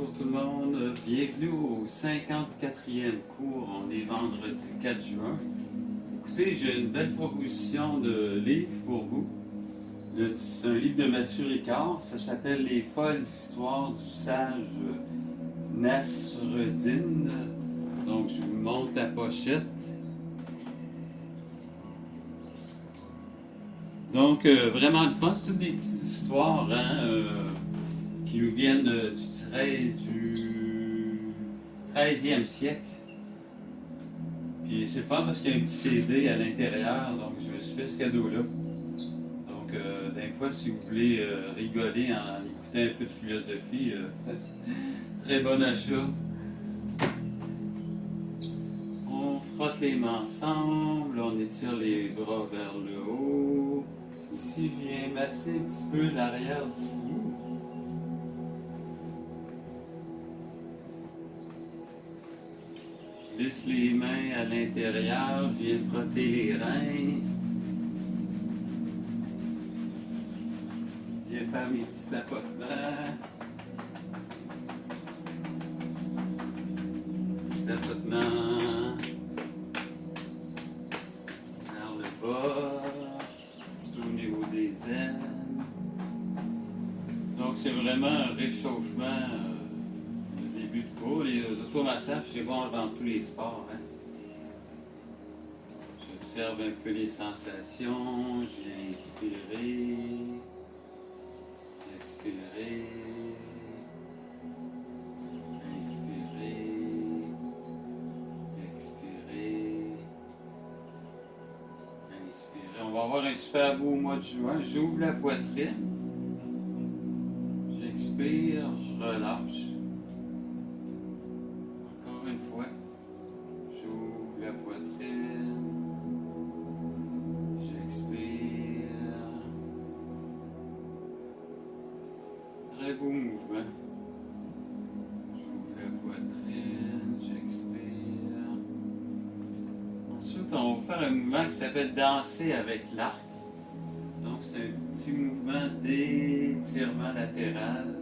Bonjour tout le monde, bienvenue au 54e cours, on est vendredi 4 juin. Écoutez, j'ai une belle proposition de livre pour vous. C'est un livre de Mathieu Ricard, ça s'appelle Les folles histoires du sage Nasreddin. Donc je vous montre la pochette. Donc vraiment le fun, c'est toutes des petites histoires, qui nous viennent du 13e siècle. Puis c'est fun parce qu'il y a un petit CD à l'intérieur, donc je me suis fait ce cadeau-là. Donc, des fois, si vous voulez rigoler en écoutant un peu de philosophie, très bon achat. On frotte les mains ensemble, on étire les bras vers le haut. Ici, je viens masser un petit peu l'arrière du cou. Je lisse les mains à l'intérieur, je viens frotter les reins. Je viens faire mes petits tapotements. Petits tapotements vers le bas, un petit peu au niveau des ailes. Donc c'est vraiment un réchauffement. Début de cours, les automassages, c'est bon dans tous les sports. J'observe un peu les sensations, je viens inspirer, expirer, inspirer, expirer, inspirer. On va avoir un super beau mois de juin. J'ouvre la poitrine, j'expire, je relâche. Une fois, j'ouvre la poitrine, j'expire. Très beau mouvement. J'ouvre la poitrine, j'expire. Ensuite, on va faire un mouvement qui s'appelle danser avec l'arc. Donc, c'est un petit mouvement d'étirement latéral.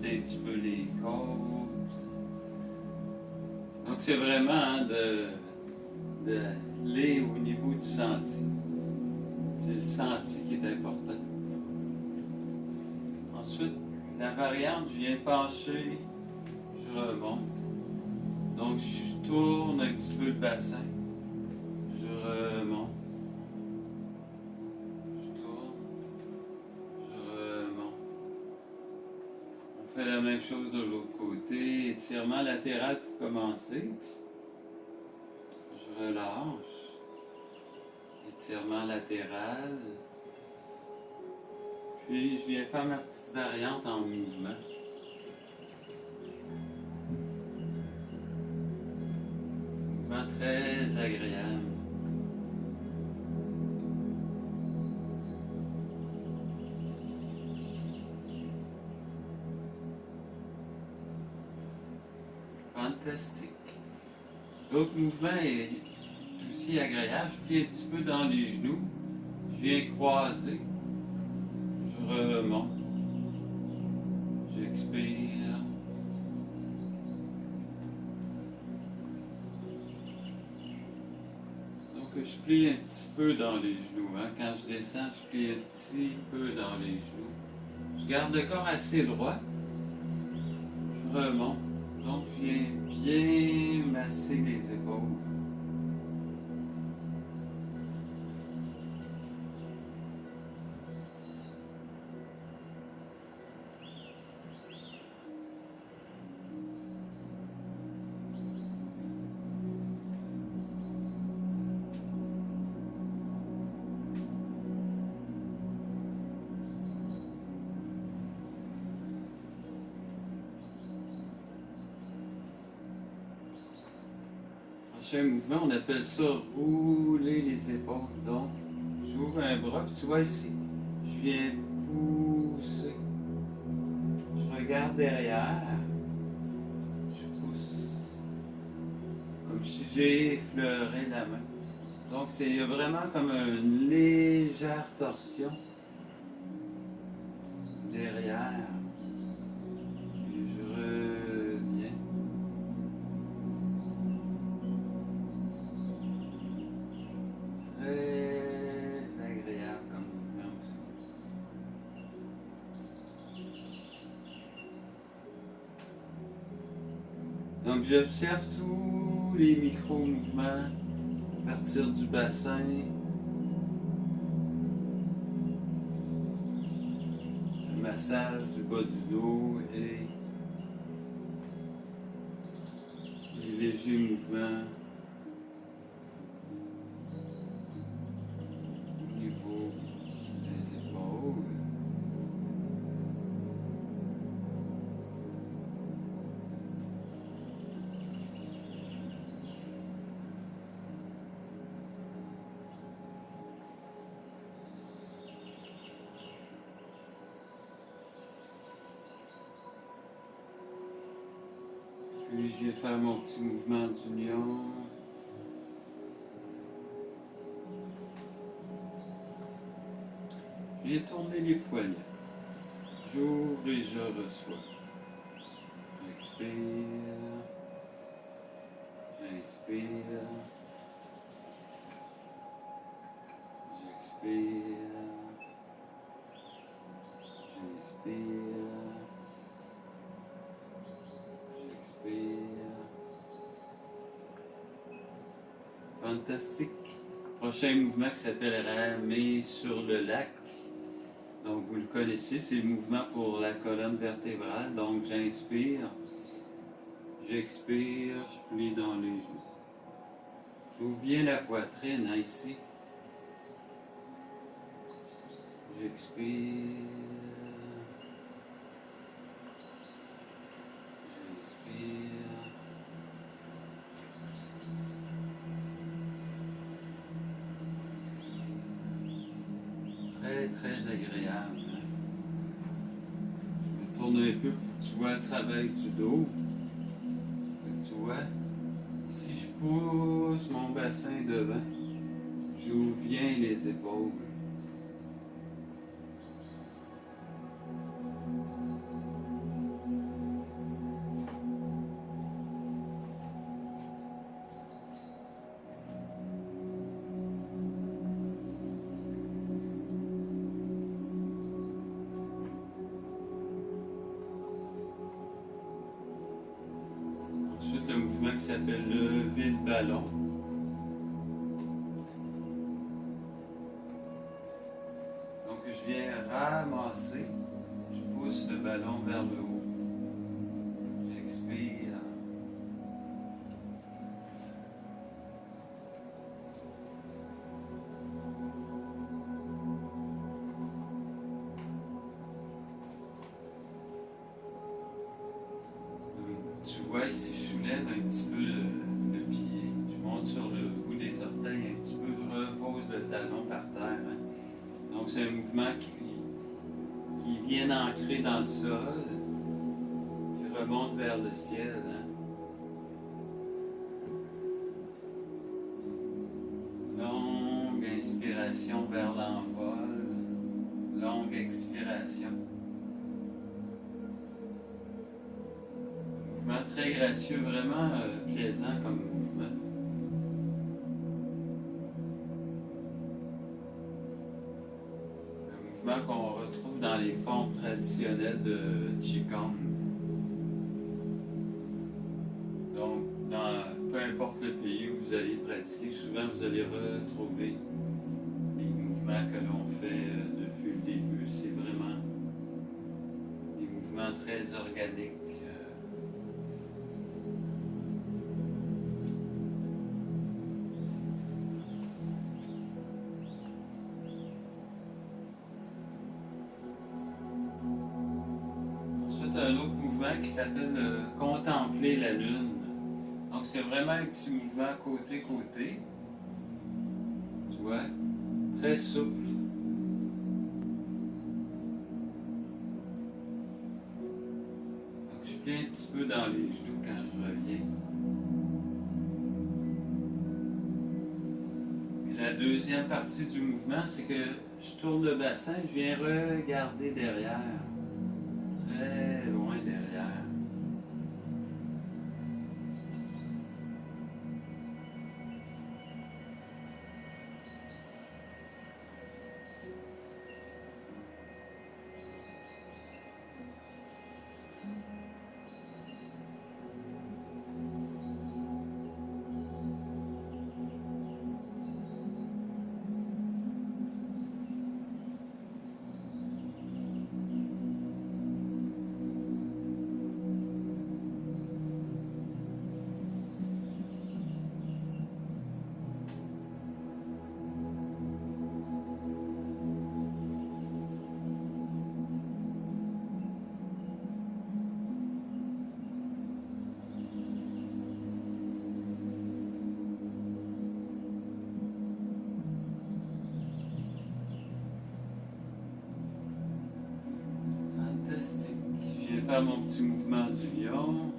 Un petit peu les côtes. Donc c'est vraiment de aller au niveau du senti. C'est le senti qui est important. Ensuite, la variante, je viens pencher, je remonte. Donc je tourne un petit peu le bassin. Je remonte. On fait la même chose de l'autre côté. Étirement latéral pour commencer. Je relâche. Étirement latéral. Puis je viens faire ma petite variante en mouvement. Mouvement très agréable. Fantastique. L'autre mouvement est aussi agréable. Je plie un petit peu dans les genoux. Je viens croiser. Je remonte. J'expire. Donc je plie un petit peu dans les genoux. Quand je descends, je plie un petit peu dans les genoux. Je garde le corps assez droit. Je remonte. Donc, je viens bien masser les épaules. Un mouvement, on appelle ça rouler les épaules. Donc, j'ouvre un bras, puis tu vois ici, je viens pousser. Je regarde derrière, je pousse. Comme si j'effleurais la main. Donc, c'est vraiment comme une légère torsion derrière. Et je reviens. Très agréable comme mouvement aussi. Donc, j'observe tous les micro-mouvements à partir du bassin, le massage du bas du dos et les légers mouvements au niveau des épaules. Puis je vais faire mon petit mouvement d'union. Je vais tourner les poignets. J'ouvre et je reçois. J'expire. J'inspire. J'expire. J'inspire. J'expire. Fantastique. Prochain mouvement qui s'appellera Ramer sur le lac. Donc vous le connaissez, c'est le mouvement pour la colonne vertébrale. Donc j'inspire, j'expire, je plie dans les genoux. J'ouvre bien la poitrine ici. J'expire. J'inspire. Très, très agréable. Je me tourne un peu pour que tu vois le travail du dos. Tu vois, si je pousse mon bassin devant, j'ouvre bien les épaules. Ensuite, le mouvement qui s'appelle lever le ballon. Donc, je viens ramasser, je pousse le ballon vers le haut. J'expire. Tu vois, ici, je soulève un petit peu le pied. Je monte sur le bout des orteils un petit peu. Je repose le talon par terre. Hein. Donc, c'est un mouvement qui est bien ancré dans le sol, qui remonte vers le ciel. Hein. Longue inspiration vers l'envol. Longue expiration. Mouvement très gracieux, vraiment plaisant comme mouvement. Un mouvement qu'on retrouve dans les formes traditionnelles de Qigong. Donc, peu importe le pays où vous allez pratiquer, souvent vous allez retrouver les mouvements que l'on fait depuis le début. C'est vraiment des mouvements très organiques. Ensuite, un autre mouvement qui s'appelle contempler la lune. Donc, c'est vraiment un petit mouvement côté-côté. Tu vois, très souple. Donc, je plie un petit peu dans les genoux quand je reviens. la deuxième partie du mouvement, c'est que je tourne le bassin, je viens regarder derrière, très loin derrière. Fantastique. Je viens faire mon petit mouvement du lion.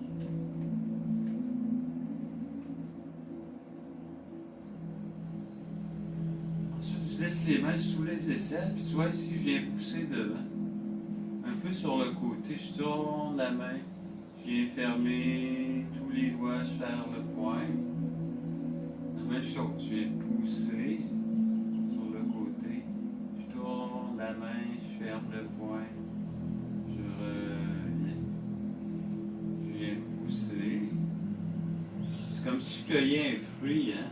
Ensuite, je laisse les mains sous les aisselles. Puis tu vois ici, je viens pousser devant. Un peu sur le côté, je tourne la main. Je viens fermer tous les doigts, je ferme le poing. La même chose, je viens pousser sur le côté. Je tourne la main, je ferme le poing. Je reviens. Je viens pousser. C'est comme si je cueillais un fruit, hein.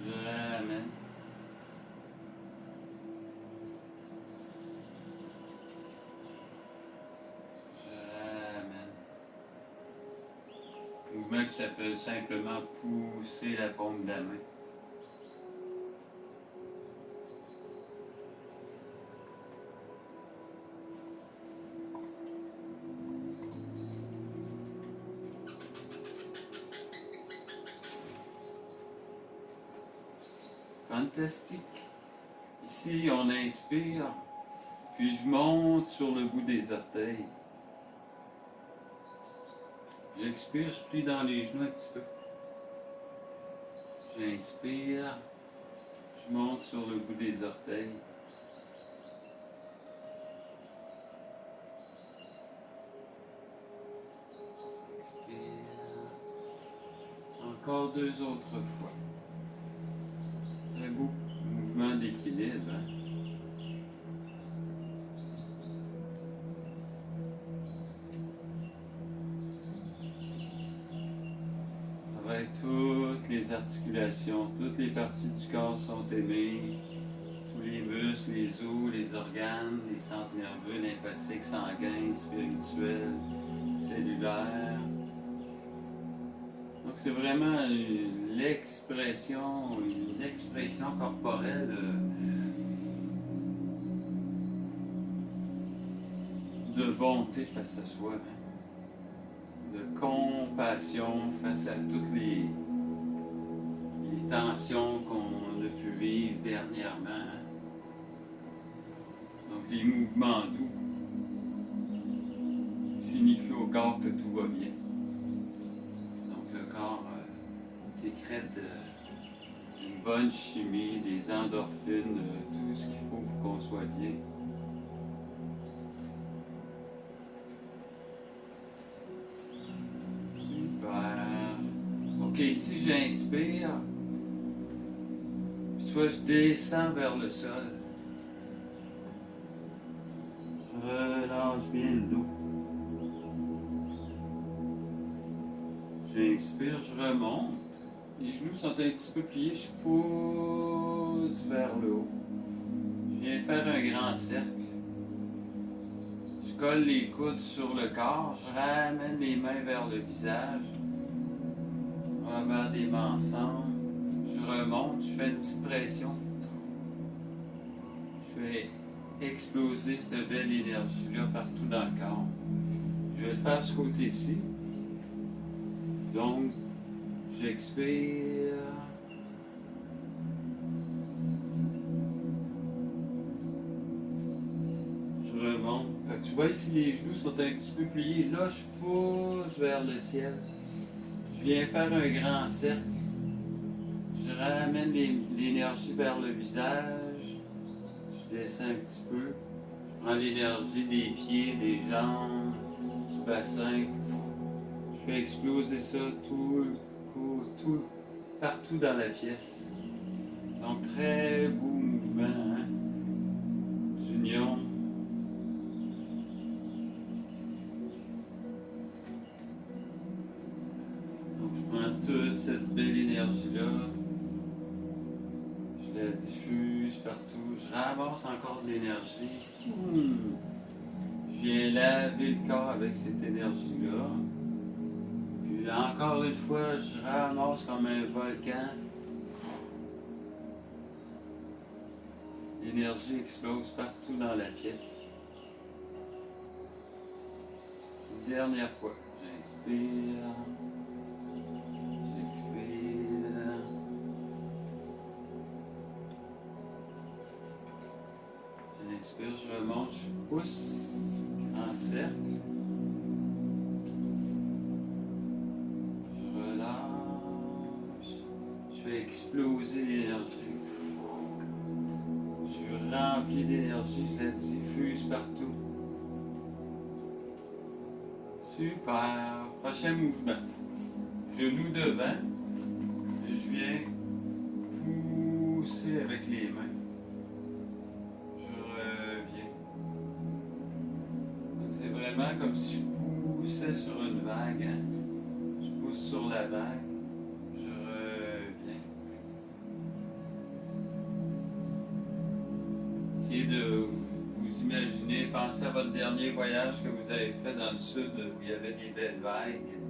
Je ramène. Mouvement qui s'appelle simplement pousser la paume de la main. Fantastique. Ici, on inspire, puis je monte sur le bout des orteils. J'expire, je plie dans les genoux un petit peu. J'inspire, je monte sur le bout des orteils. Expire. Encore 2 autres fois. Très beau mouvement d'équilibre, hein? Toutes les articulations, toutes les parties du corps sont aimées. Tous les muscles, les os, les organes, les centres nerveux, lymphatiques, sanguins, spirituels, cellulaires. Donc c'est vraiment l'expression, une expression corporelle de bonté face à soi, hein? De compassion face à toutes les tensions qu'on a pu vivre dernièrement. Donc les mouvements doux signifient au corps que tout va bien. Donc le corps sécrète une bonne chimie, des endorphines, tout ce qu'il faut pour qu'on soit bien. Ok, si j'inspire, tu vois, je descends vers le sol. Je relâche bien le dos. J'inspire, je remonte. Les genoux sont un petit peu pliés, je pousse vers le haut. Je viens faire un grand cercle. Je colle les coudes sur le corps, je ramène les mains vers le visage. Revers des mains ensemble, je remonte, je fais une petite pression. Je fais exploser cette belle énergie-là partout dans le corps. Je vais le faire ce côté-ci. Donc, j'expire. Je remonte. Fait que tu vois ici, les genoux sont un petit peu pliés. Là, je pousse vers le ciel. Je viens faire un grand cercle. Je Je ramène l'énergie vers le visage. Je descends un petit peu. Je prends l'énergie des pieds, des jambes, du bassin. Je fais exploser ça tout, partout dans la pièce. Donc très beau mouvement, hein, d'union. Donc je prends toute cette belle énergie-là. Je la diffuse partout. Je ramasse encore de l'énergie. Je viens laver le corps avec cette énergie-là. Puis encore une fois, je ramasse comme un volcan. L'énergie explose partout dans la pièce. Une dernière fois. J'inspire. J'expire. J'inspire, je remonte, je pousse en cercle. Je relâche. Je fais exploser l'énergie. Je suis rempli d'énergie, je la diffuse partout. Super. Prochain mouvement. Genou devant. Et je viens pousser avec les mains. C'est vraiment comme si je poussais sur une vague. Hein? Je pousse sur la vague. Je reviens. Essayez de vous imaginer, pensez à votre dernier voyage que vous avez fait dans le sud où il y avait des belles vagues.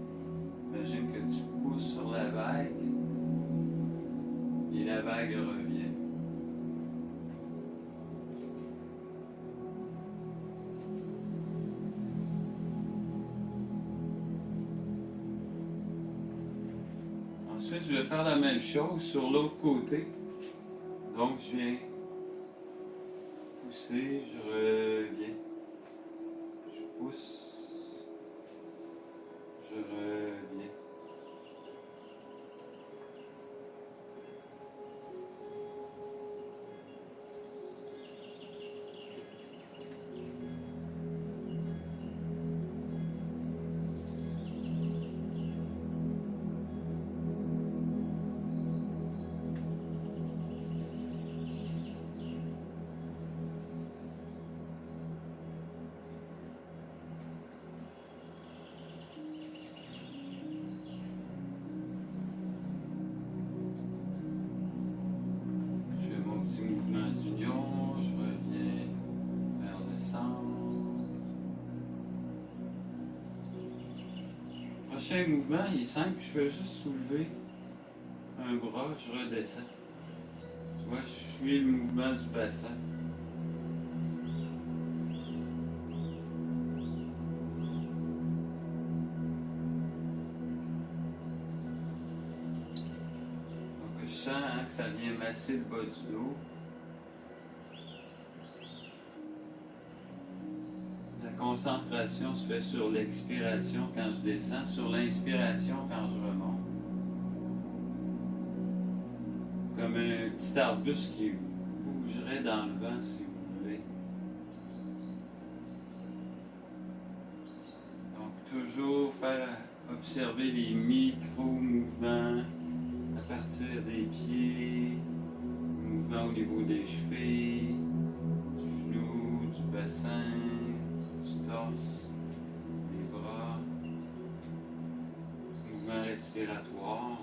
Imagine que tu pousses sur la vague et la vague revient. Ensuite, je vais faire la même chose sur l'autre côté. Donc, je viens pousser, je reviens. Je pousse, je reviens. Petit mouvement d'union, je reviens vers le centre. Prochain mouvement, il est simple, je fais juste soulever un bras, je redescends. Tu vois, je suis le mouvement du bassin. Donc je sens hein, que ça vient masser le bas du dos. La concentration se fait sur l'expiration quand je descends, sur l'inspiration quand je remonte. Comme un petit arbuste qui bougerait dans le vent, si vous voulez. Donc, toujours faire observer les micro-mouvements à partir des pieds, mouvements au niveau des chevilles, du genou, du bassin, du torse, des bras, mouvements respiratoires.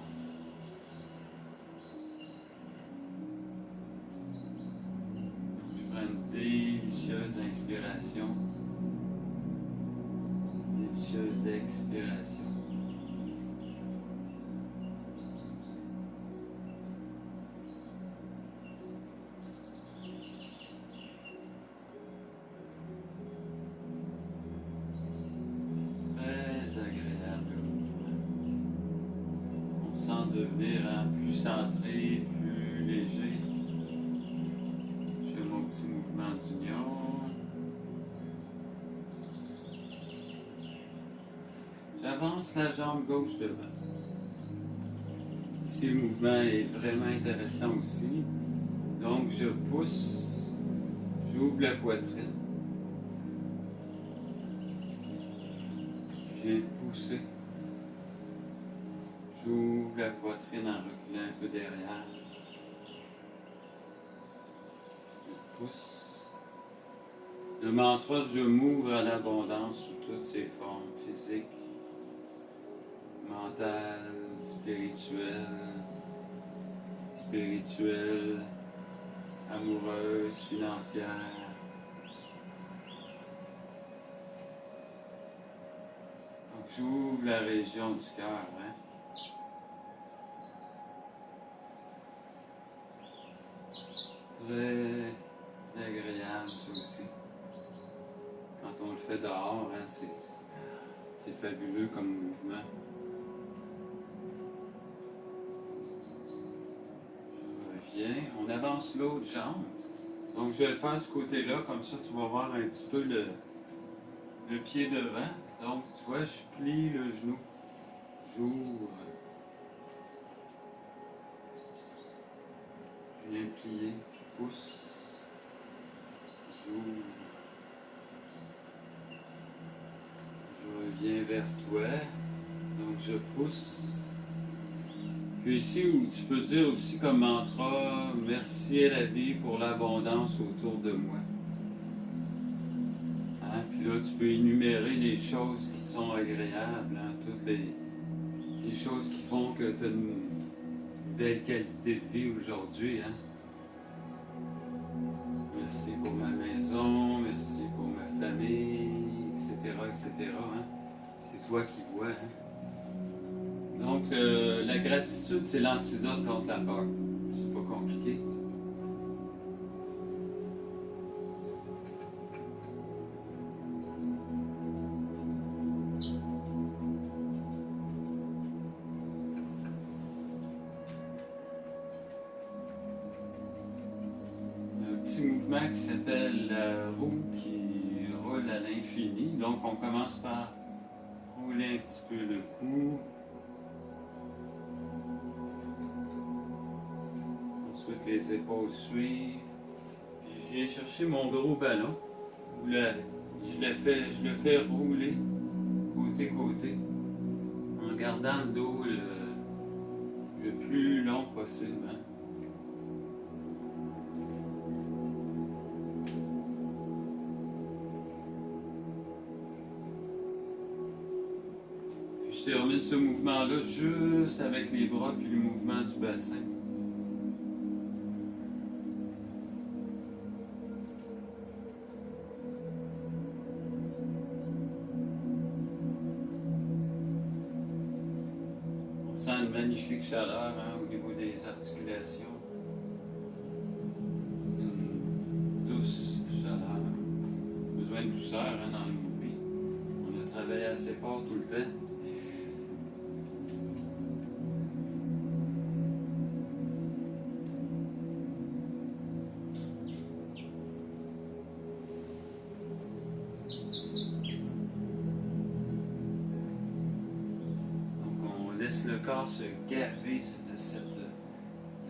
Je prends une délicieuse inspiration, délicieuse expiration. Devenir plus centré, plus léger. Je fais mon petit mouvement d'union. J'avance la jambe gauche devant. Ici, le mouvement est vraiment intéressant aussi. Donc, je pousse, j'ouvre la poitrine, je viens pousser, j'ouvre la poitrine en reculant un peu derrière, je pousse. Le mantra, je m'ouvre à l'abondance sous toutes ses formes physiques, mentales, spirituelles, amoureuses, financières. Donc j'ouvre la région du cœur, hein? Très agréable ça aussi. Quand on le fait dehors, hein, c'est fabuleux comme mouvement. Je reviens, on avance l'autre jambe. Donc je vais le faire de ce côté-là, comme ça tu vas voir un petit peu le pied devant. Donc tu vois, je plie le genou, j'ouvre, je viens plier, je pousse, j'ouvre, je reviens vers toi, donc je pousse. Puis ici où tu peux dire aussi comme mantra, merci à la vie pour l'abondance autour de moi. Hein? Puis là, tu peux énumérer les choses qui te sont agréables, hein? Toutes les choses qui font que tu as une belle qualité de vie aujourd'hui. Hein? Merci pour ma maison, merci pour ma famille, etc., etc. Hein? C'est toi qui vois. Hein? Donc, la gratitude, c'est l'antidote contre la peur. C'est pas compliqué. Mouvement qui s'appelle la roue qui roule à l'infini. Donc on commence par rouler un petit peu le cou. Ensuite les épaules suivent. Puis je viens chercher mon gros ballon. Je le fais rouler côté en gardant le dos le plus long possible. Hein. Je termine ce mouvement-là juste avec les bras puis le mouvement du bassin. On sent une magnifique chaleur hein, au niveau des articulations. Une douce chaleur. Besoin de douceur hein, dans nos vies. On a travaillé assez fort tout le temps. Laisse le corps se gaver de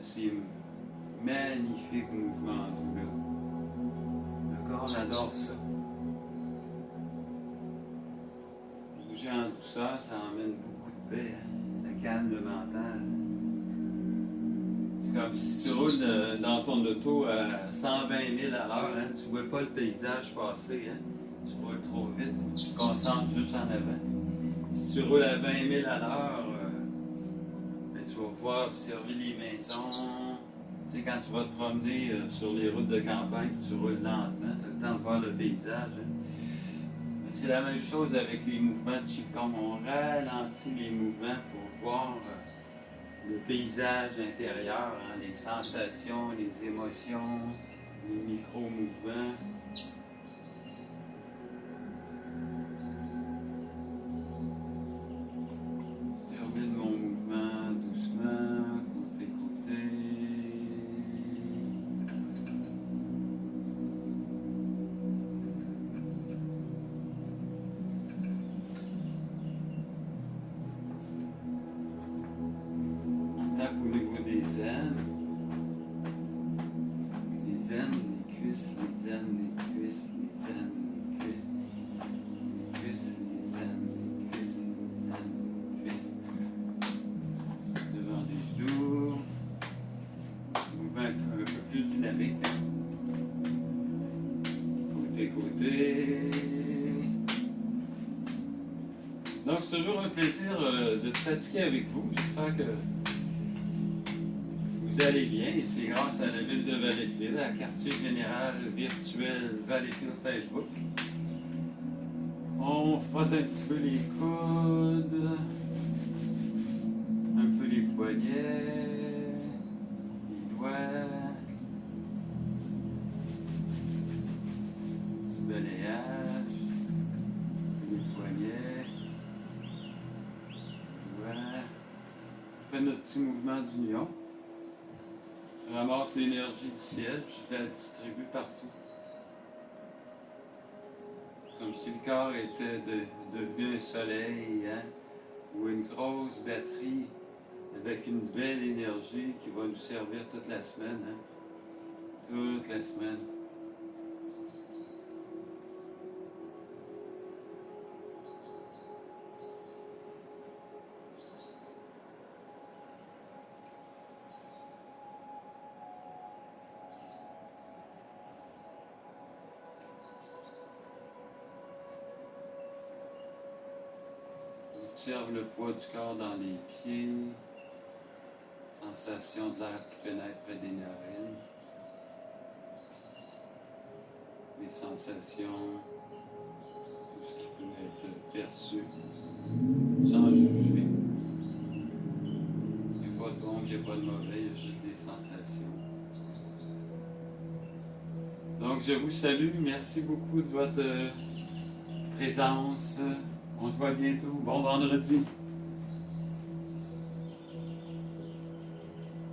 ces magnifiques mouvements doux-là. Le corps adore ça. Bouger en douceur, ça emmène beaucoup de paix. Hein? Ça calme le mental. C'est comme si tu roules dans ton auto à 120 000 à l'heure, hein? Tu ne vois pas le paysage passer. Hein? Tu roules trop vite, faut que tu te concentres juste en avant. Si tu roules à 20 000 à l'heure, tu vas pouvoir observer les maisons. Tu sais, quand tu vas te promener sur les routes de campagne, tu roules lentement, tu as le temps de voir le paysage. Hein. Mais c'est la même chose avec les mouvements de Qigong. On ralentit les mouvements pour voir le paysage intérieur, hein, les sensations, les émotions, les micro-mouvements. tape au niveau des aines. Les aines, les cuisses, les aines, les cuisses, les aines, les cuisses. Les cuisses, les aines, les cuisses, les aines, les cuisses. Devant des genoux. Mouvement un peu plus dynamique. Côté. Donc, c'est toujours un plaisir de pratiquer avec vous. J'espère que vous allez bien. Et c'est grâce à la ville de Valleyfield, à quartier général virtuel Valleyfield Facebook. On frotte un petit peu les coudes, un peu les poignets, les doigts. Petit balayage, les poignets. Voilà. On fait notre petit mouvement d'union. Je ramasse l'énergie du ciel puis je la distribue partout. Comme si le corps était devenu un soleil, hein? Ou une grosse batterie avec une belle énergie qui va nous servir toute la semaine. Hein? Toute la semaine. Observe le poids du corps dans les pieds, sensation de l'air qui pénètre près des narines, les sensations, tout ce qui peut être perçu, sans juger. Il n'y a pas de bon, il n'y a pas de mauvais, il y a juste des sensations. Donc je vous salue, merci beaucoup de votre présence. On se voit bientôt. Bon vendredi.